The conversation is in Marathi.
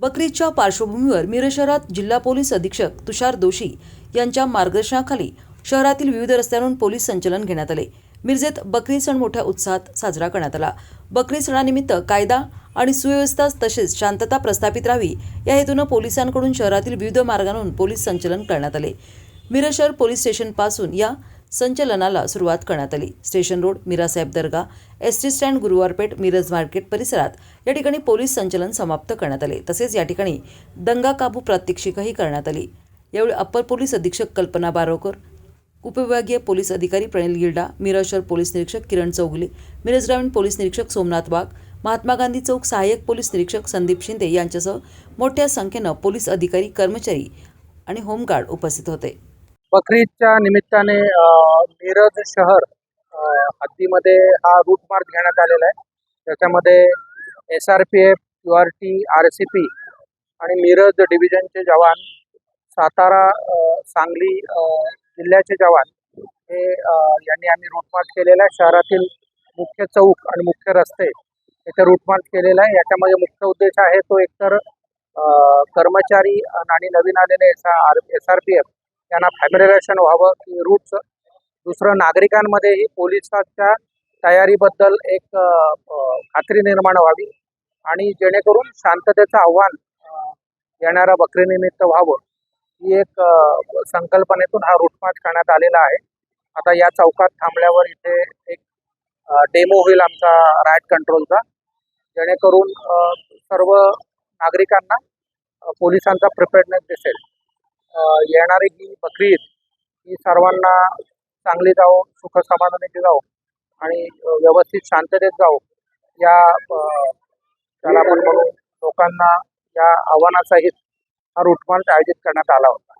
बकरीदच्या पार्श्वभूमीवर मिरज शहरात जिल्हा पोलीस अधीक्षक तुषार दोशी यांच्या मार्गदर्शनाखाली शहरातील विविध रस्त्यांवरून पोलीस संचलन घेण्यात आले। मिरजेत बकरी सण मोठ्या उत्साहात साजरा करण्यात आला। बकरी सणानिमित्त कायदा आणि सुव्यवस्था तसेच शांतता प्रस्थापित राहावी या हेतूने पोलिसांकडून शहरातील विविध मार्गांवरून पोलीस संचलन करण्यात आले। मिरज शहर पोलीस स्टेशन पासून या संचलनाला सुरुवात करण्यात आली। स्टेशन रोड, मीरासाहेब दर्गा, एसटी स्टँड, गुरुवारपेठ, मिरज मार्केट परिसरात या ठिकाणी पोलीस संचलन समाप्त करण्यात आले। तसेच या ठिकाणी दंगा काबू प्रात्यक्षिकही करण्यात आली। यावेळी अप्पर पोलीस अधीक्षक कल्पना बारोकर, उपविभागीय पोलीस अधिकारी प्रणिल गिरडा, मिरज शहर पोलीस निरीक्षक किरण चौगुले, मिरज ग्रामीण पोलीस निरीक्षक सोमनाथ वाघ, महात्मा गांधी चौक सहाय्यक पोलीस निरीक्षक संदीप शिंदे यांच्यासह मोठ्या संख्येने पोलीस अधिकारी, कर्मचारी आणि होमगार्ड उपस्थित होते। बकरीदच्या निमित्ताने मिरज शहर हद्दीमध्ये हा रूट मार्च घेण्यात आलेला आहे। त्याच्यामध्ये SRPF, URT, RCP आणि मिरज डिव्हिजनचे जवान, सातारा, सांगली जिल्ह्याचे जवान हे यांनी आम्ही रूट मार्च केलेला आहे। शहरातील मुख्य चौक आणि मुख्य रस्ते येथे रूट मार्च केलेला आहे। याच्यामध्ये मुख्य उद्देश आहे तो एकतर कर्मचारी आणि नवीन आलेले SRPF यांना फॅमिलायझेशन व्हावं की रूटचं, दुसरं नागरिकांमध्येही पोलिसांच्या तयारीबद्दल एक खात्री निर्माण व्हावी आणि जेणेकरून शांततेचं आव्हान येणाऱ्या बकरीनिमित्त व्हावं ही एक संकल्पनेतून हा रूट मार्च करण्यात आलेला आहे। आता या चौकात थांबल्यावर इथे एक डेमो होईल आमचा राईट कंट्रोलचा, जेणेकरून सर्व नागरिकांना पोलिसांचा प्रिपेअर्डनेस दिसेल। येणारी ही बकरीद ही सर्वांना चांगली जावो, सुख समाधानाची जावो आणि व्यवस्थित शांततेत जावो या त्याला आपण म्हणून लोकांना या आव्हानासहित हा रूट मार्च आयोजित करण्यात आला होता।